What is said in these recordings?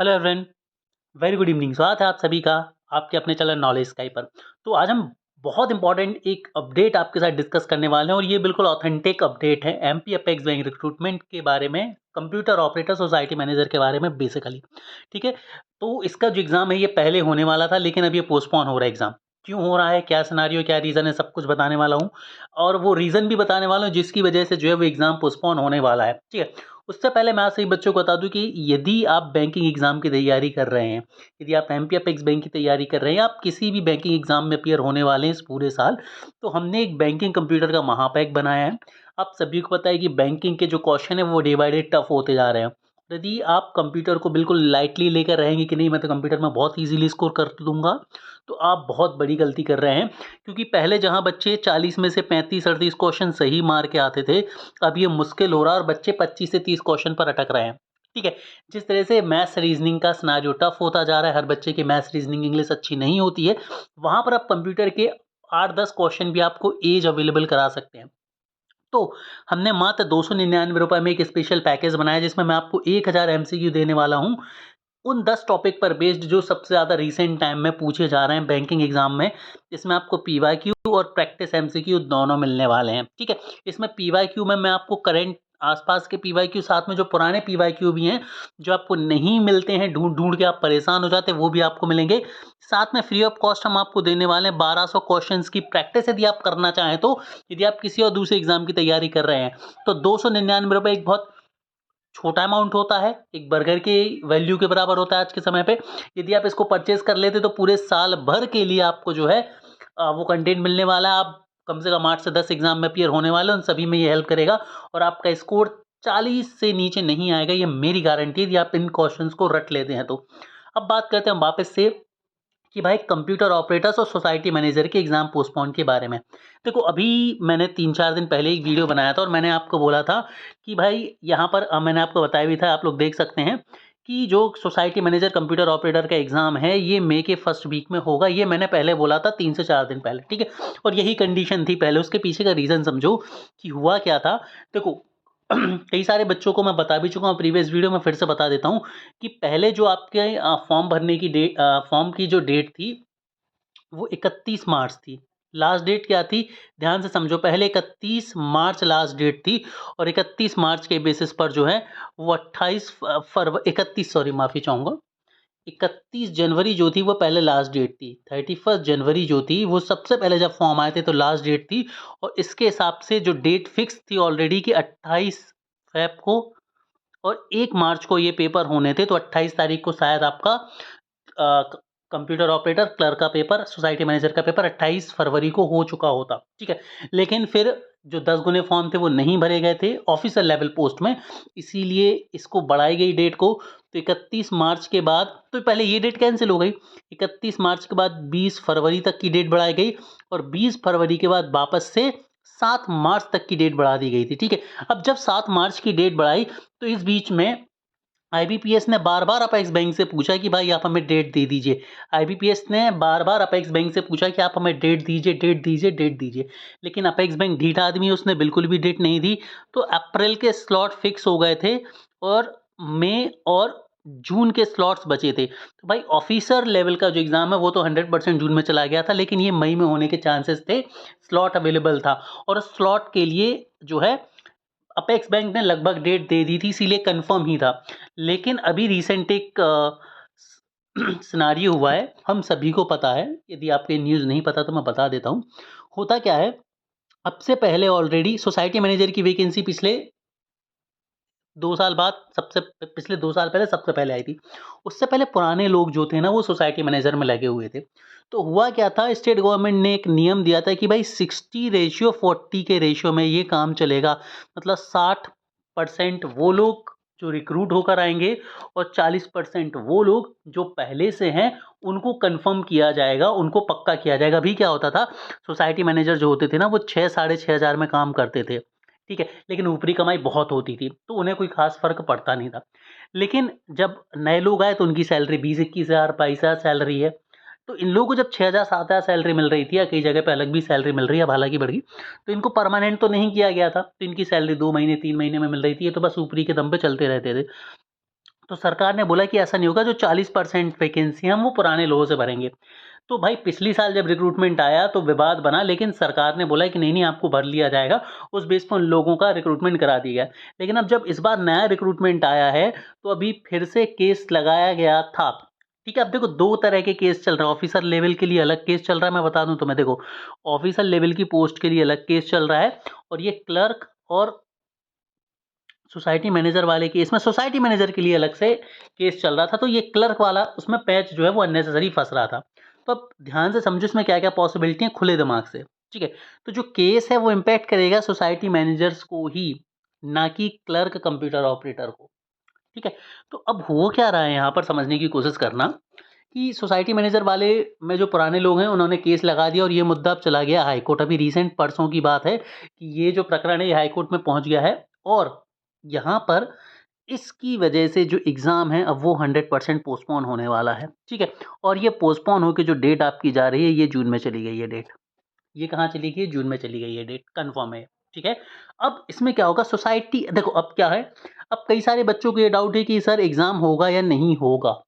Hello everyone, very good evening. स्वागत है आप सभी का आपके अपने चैनल नॉलेज स्काई पर। तो आज हम बहुत इंपॉर्टेंट एक अपडेट आपके साथ डिस्कस करने वाले हैं और ये बिल्कुल ऑथेंटिक अपडेट है एमपी अपेक्स बैंक रिक्रूटमेंट के बारे में, कंप्यूटर ऑपरेटर सोसाइटी मैनेजर के बारे में बेसिकली। ठीक है, तो इसका जो एग्ज़ाम है ये पहले होने वाला था, लेकिन अब ये पोस्टपोन हो रहा है एग्ज़ाम। क्यों हो रहा है, क्या सिनेरियो, क्या रीज़न है, सब कुछ बताने वाला हूँ और वो रीज़न भी बताने वाला हूँ जिसकी वजह से जो है वो एग्ज़ाम पोस्टपोन होने वाला है। ठीक है, उससे पहले मैं आप सभी बच्चों को बता दूँ कि यदि आप बैंकिंग एग्ज़ाम की तैयारी कर रहे हैं, यदि आप एमपी अपेक्स बैंक की तैयारी कर रहे हैं, आप किसी भी बैंकिंग एग्ज़ाम में अपीयर होने वाले हैं इस पूरे साल, तो हमने एक बैंकिंग कंप्यूटर का महापैक बनाया है। आप सभी को पता है कि बैंकिंग के जो क्वेश्चन है वो डे बाय डे टफ होते जा रहे हैं। यदि आप कंप्यूटर को बिल्कुल लाइटली लेकर रहेंगे कि नहीं मैं तो कंप्यूटर में बहुत ईज़िली स्कोर कर दूँगा, तो आप बहुत बड़ी गलती कर रहे हैं। क्योंकि पहले जहाँ बच्चे 40 में से 35-38 क्वेश्चन सही मार के आते थे, अब ये मुश्किल हो रहा है और बच्चे 25 से 30 क्वेश्चन पर अटक रहे हैं। ठीक है, जिस तरह से मैथ्स रीजनिंग का सिनेरियो टफ होता जा रहा है, हर बच्चे की मैथ्स रीजनिंग इंग्लिश अच्छी नहीं होती है, वहाँ पर आप कंप्यूटर के 8-10 क्वेश्चन भी आपको एज अवेलेबल करा सकते हैं। तो हमने मात्र ₹299 में एक स्पेशल पैकेज बनाया जिसमें मैं आपको 1000 एमसीक्यू देने वाला हूँ। उन 10 टॉपिक पर बेस्ड जो सबसे ज़्यादा रीसेंट टाइम में पूछे जा रहे हैं बैंकिंग एग्जाम में, इसमें आपको पीवाईक्यू और प्रैक्टिस एमसीक्यू दोनों मिलने वाले हैं। ठीक है, इसमें पीवाईक्यू में मैं आपको करंट आसपास के पीवाईक्यू, साथ में जो पुराने पीवाईक्यू भी हैं जो आपको नहीं मिलते हैं, ढूंढ ढूंढ के आप परेशान हो जाते हैं, वो भी आपको मिलेंगे। साथ में फ्री ऑफ कॉस्ट हम आपको देने वाले हैं 1200 क्वेश्चंस की प्रैक्टिस। यदि आप करना चाहें तो, यदि आप किसी और दूसरे एग्जाम की तैयारी कर रहे हैं तो ₹299 एक बहुत छोटा अमाउंट होता है, एक बर्गर की वैल्यू के बराबर होता है आज के समय पे। यदि आप इसको परचेज़ कर लेते तो पूरे साल भर के लिए आपको जो है वो कंटेंट मिलने वाला है। आप कम से कम 8 से 10 एग्ज़ाम में अपीयर होने वाले हैं, उन सभी में ये हेल्प करेगा और आपका स्कोर 40 से नीचे नहीं आएगा, ये मेरी गारंटी है यदि आप इन क्वेश्चंस को रट लेते हैं तो। अब बात करते हैं हम वापस से कि भाई कंप्यूटर ऑपरेटर्स और सोसाइटी मैनेजर के एग्ज़ाम पोस्टपोन के बारे में। देखो, अभी मैंने 3-4 दिन पहले एक वीडियो बनाया था और मैंने आपको बोला था कि भाई यहाँ पर मैंने आपको बताया भी था, आप लोग देख सकते हैं कि जो सोसाइटी मैनेजर कंप्यूटर ऑपरेटर का एग्ज़ाम है ये मई के फर्स्ट वीक में होगा। ये मैंने पहले बोला था 3 से 4 दिन पहले, ठीक है? और यही कंडीशन थी पहले। उसके पीछे का रीज़न समझो कि हुआ क्या था। देखो, कई सारे बच्चों को मैं बता भी चुका हूँ प्रीवियस वीडियो में, फिर से बता देता हूँ कि पहले जो आपके फॉर्म भरने की फॉर्म की जो डेट थी वो 31 मार्च थी। लास्ट डेट क्या थी? ध्यान से समझो, पहले 31 मार्च लास्ट डेट थी और 31 मार्च के बेसिस पर जो है वो 31 सॉरी माफ़ी चाहूँगा, 31 जनवरी जो थी वो पहले लास्ट डेट थी। 31 जनवरी जो थी वो सबसे पहले जब फॉर्म आए थे तो लास्ट डेट थी और इसके हिसाब से जो डेट फिक्स थी ऑलरेडी कि 28 फ़ेब को और 1 मार्च को ये पेपर होने थे, तो 28 तारीख को शायद आपका कंप्यूटर ऑपरेटर क्लर्क का पेपर, सोसाइटी मैनेजर का पेपर 28 फरवरी को हो चुका होता। ठीक है, लेकिन फिर जो 10 गुने फॉर्म थे वो नहीं भरे गए थे ऑफिशियल लेवल पोस्ट में, इसीलिए इसको बढ़ाई गई डेट को। तो 31 मार्च के बाद तो पहले ये डेट कैंसिल हो गई। 31 मार्च के बाद 20 फरवरी तक की डेट बढ़ाई गई और 20 फरवरी के बाद वापस से 7 मार्च तक की डेट बढ़ा दी गई थी। ठीक है, अब जब 7 मार्च की डेट बढ़ाई तो इस बीच में आईबीपीएस ने बार-बार अपेक्स बैंक से पूछा कि भाई आप हमें डेट दे दीजिए। आईबीपीएस ने बार-बार अपेक्स बैंक से पूछा कि आप हमें डेट दीजिए, डेट दीजिए, डेट दीजिए। लेकिन अपेक्स बैंक ढीठा आदमी है, उसने बिल्कुल भी डेट नहीं दी। तो अप्रैल के स्लॉट फिक्स हो गए थे और मई और जून के स्लॉट्स बचे थे। तो भाई ऑफिसर लेवल का जो एग्ज़ाम है वो तो 100% जून में चला गया था, लेकिन ये मई में होने के चांसेस थे, स्लॉट अवेलेबल था और उस स्लॉट के लिए जो है अपेक्स बैंक ने लगभग डेट दे दी थी, इसीलिए कंफर्म ही था। लेकिन अभी रिसेंट एक सिनेरियो हुआ है, हम सभी को पता है, यदि आपको ये न्यूज़ नहीं पता तो मैं बता देता हूँ। होता क्या है, अब से पहले ऑलरेडी सोसाइटी मैनेजर की वैकेंसी पिछले 2 साल बाद पिछले 2 साल पहले सबसे पहले आई थी। उससे पहले पुराने लोग जो थे ना वो सोसाइटी मैनेजर में लगे हुए थे। तो हुआ क्या था, स्टेट गवर्नमेंट ने एक नियम दिया था कि भाई 60:40 के रेशियो में ये काम चलेगा। मतलब 60% वो लोग जो रिक्रूट होकर आएँगे और 40% वो लोग जो पहले से हैं उनको कन्फर्म किया जाएगा, उनको पक्का किया जाएगा। अभी क्या होता था, सोसाइटी मैनेजर जो होते थे ना वो 6 साढ़े 6 हज़ार में काम करते थे। ठीक है, लेकिन ऊपरी कमाई बहुत होती थी, तो उन्हें कोई ख़ास फ़र्क पड़ता नहीं था। लेकिन जब नए लोग आए तो उनकी सैलरी 20-21 हज़ार, 22 हज़ार सैलरी है। तो इन लोगों को जब 6 हज़ार 7 हज़ार सैलरी मिल रही थी या कई जगह पे अलग भी सैलरी मिल रही है, अब हालाँकि बढ़ गई, तो इनको परमानेंट तो नहीं किया गया था। तो इनकी सैलरी 2 महीने 3 महीने में मिल रही थी, ये तो बस ऊपरी के दम पे चलते रहते थे। तो सरकार ने बोला कि ऐसा नहीं होगा, जो 40% वैकेंसी हम वो पुराने लोगों से भरेंगे। तो भाई पिछली साल जब रिक्रूटमेंट आया तो विवाद बना, लेकिन सरकार ने बोला कि नहीं आपको भर लिया जाएगा, उस बेस पर उन लोगों का रिक्रूटमेंट करा दिया गया। लेकिन अब जब इस बार नया रिक्रूटमेंट आया है तो अभी फिर से केस लगाया गया था। ठीक है, अब देखो दो तरह के केस चल रहे हैं। ऑफिसर लेवल के लिए अलग केस चल रहा है, मैं बता दूं तुम्हें। देखो ऑफिसर लेवल की पोस्ट के लिए अलग केस चल रहा है, और ये क्लर्क और सोसाइटी मैनेजर वाले केस में सोसाइटी मैनेजर के लिए अलग से केस चल रहा था। तो ये क्लर्क वाला उसमें पैच जो है वो अननेसेसरी फंस रहा था। तो अब ध्यान से समझो इसमें क्या क्या पॉसिबिलिटी है, खुले दिमाग से। ठीक है, तो जो केस है वो इम्पैक्ट करेगा सोसाइटी मैनेजर्स को ही, ना कि क्लर्क कंप्यूटर ऑपरेटर को। ठीक है, तो अब हो क्या रहा है यहाँ पर समझने की कोशिश करना, कि सोसाइटी मैनेजर वाले में जो पुराने लोग हैं उन्होंने केस लगा दिया और ये मुद्दा अब चला गया हाई कोर्ट। अभी रिसेंट परसों की बात है कि ये जो प्रकरण है ये हाई कोर्ट में पहुंच गया है, और यहाँ पर इसकी वजह से जो एग्ज़ाम है अब वो 100% पोस्टपोन होने वाला है। ठीक है, और ये पोस्टपोन होकर जो डेट आपकी जा रही है ये जून में चली गई है डेट। ये कहाँ चली गई है? जून में चली गई है डेट, कन्फर्म है। ठीक है, अब इसमें क्या होगा, सोसाइटी देखो अब क्या है, अब कई सारे बच्चों को ये डाउट है कि सर एग्ज़ाम होगा या नहीं होगा।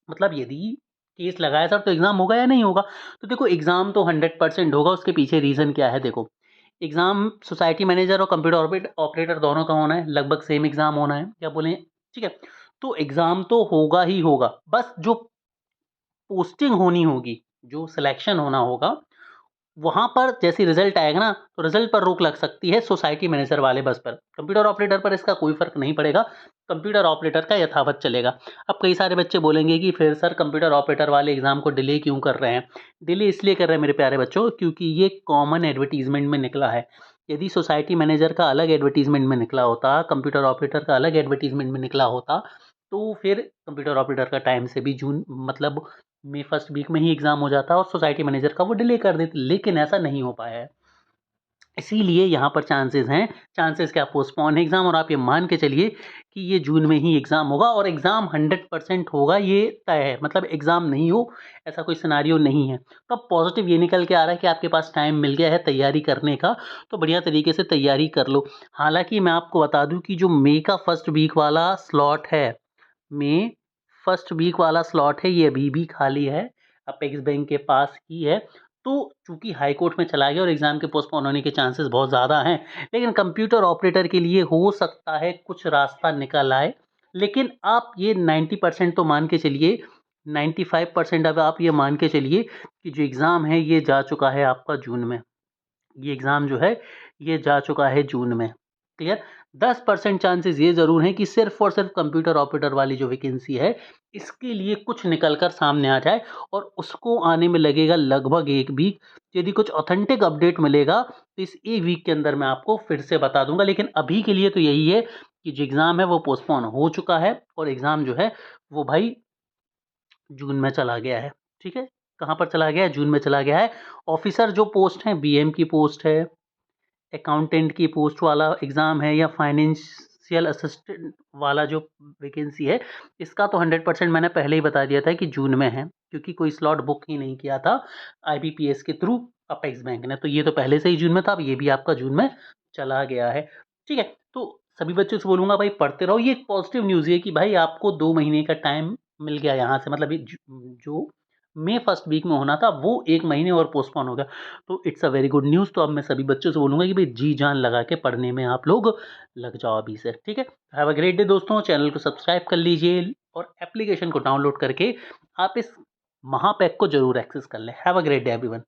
मतलब यदि केस लगाया सर तो एग्ज़ाम होगा या नहीं होगा? तो देखो एग्ज़ाम तो 100% होगा। उसके पीछे रीज़न क्या है देखो, एग्ज़ाम सोसाइटी मैनेजर और कंप्यूटर ऑपरेटर दोनों का होना है, लगभग सेम एग्ज़ाम होना है, क्या बोलें? ठीक है, तो एग्ज़ाम तो होगा ही होगा, बस जो पोस्टिंग होनी होगी, जो सिलेक्शन होना होगा, वहाँ पर जैसे रिज़ल्ट आएगा ना, तो रिज़ल्ट पर रोक लग सकती है सोसाइटी मैनेजर वाले बस पर। कंप्यूटर ऑपरेटर पर इसका कोई फ़र्क नहीं पड़ेगा, कंप्यूटर ऑपरेटर का यथावत चलेगा। अब कई सारे बच्चे बोलेंगे कि फिर सर कंप्यूटर ऑपरेटर वाले एग्ज़ाम को डिले क्यों कर रहे हैं? डिले इसलिए कर रहे हैं मेरे प्यारे बच्चों, क्योंकि ये कॉमन एडवर्टाइज़मेंट में निकला है। यदि सोसाइटी मैनेजर का अलग एडवर्टाइज़मेंट में निकला होता, कंप्यूटर ऑपरेटर का अलग एडवर्टाइज़मेंट में निकला होता, तो फिर कंप्यूटर ऑपरेटर का टाइम से भी जून मतलब मई फर्स्ट वीक में ही एग्ज़ाम हो जाता और सोसाइटी मैनेजर का वो डिले कर देते, लेकिन ऐसा नहीं हो पाया है। इसीलिए यहाँ पर चांसेस हैं, चांसेस क्या, पोस्टपोन है एग्ज़ाम, और आप ये मान के चलिए कि ये जून में ही एग्ज़ाम होगा, और एग्ज़ाम 100% होगा, ये तय है। मतलब एग्ज़ाम नहीं हो ऐसा कोई सिनेरियो नहीं है। तो अब पॉजिटिव ये निकल के आ रहा है कि आपके पास टाइम मिल गया है तैयारी करने का, तो बढ़िया तरीके से तैयारी कर लो। हालाँकि मैं आपको बता दूँ कि जो मई का फर्स्ट वीक वाला स्लॉट है, में फर्स्ट वीक वाला स्लॉट है, ये अभी भी खाली है, अपेक्स बैंक के पास ही है। तो चूँकि हाई कोर्ट में चला गया और एग्ज़ाम के पोस्टपोन होने के चांसेस बहुत ज़्यादा हैं, लेकिन कंप्यूटर ऑपरेटर के लिए हो सकता है कुछ रास्ता निकल आए। लेकिन आप ये 90% तो मान के चलिए, 95% अब आप ये मान के चलिए कि जो एग्ज़ाम है ये जा चुका है आपका जून में। ये एग्ज़ाम जो है ये जा चुका है जून में। क्लियर? 10% चांसेस ये ज़रूर हैं कि सिर्फ़ और सिर्फ़ कंप्यूटर ऑपरेटर वाली जो वैकेंसी है, इसके लिए कुछ निकल कर सामने आ जाए, और उसको आने में लगेगा लगभग 1 वीक। यदि कुछ ऑथेंटिक अपडेट मिलेगा, तो इस 1 वीक के अंदर मैं आपको फिर से बता दूँगा। लेकिन अभी के लिए तो यही है कि जो एग्ज़ाम है वो पोस्टपोन हो चुका है, और एग्ज़ाम जो है वो भाई जून में चला गया है। ठीक है? कहाँ पर चला गया है? जून में चला गया है। ऑफ़िसर जो पोस्ट हैं, बीएम की पोस्ट है, अकाउंटेंट की पोस्ट वाला एग्ज़ाम है, या फाइनेंशियल असिस्टेंट वाला जो वैकेंसी है, इसका तो 100% मैंने पहले ही बता दिया था कि जून में है, क्योंकि कोई स्लॉट बुक ही नहीं किया था आईबीपीएस के थ्रू अपेक्स बैंक ने, तो ये तो पहले से ही जून में था, अब ये भी आपका जून में चला गया है। ठीक है, तो सभी बच्चों से बोलूँगा भाई पढ़ते रहो। ये एक पॉजिटिव न्यूज़ है कि भाई आपको 2 महीने का टाइम मिल गया यहाँ से, मतलब ये जो मई फर्स्ट वीक में होना था वो 1 महीने और पोस्टपोन हो गया। तो it's a very good news. तो अब मैं सभी बच्चों से बोलूँगा कि भाई जी जान लगा के पढ़ने में आप लोग लग जाओ अभी से, ठीक है? हैव अ ग्रेट डे दोस्तों, चैनल को सब्सक्राइब कर लीजिए, और एप्लीकेशन को डाउनलोड करके आप इस महापैक को ज़रूर एक्सेस कर लें। Have a great day everyone.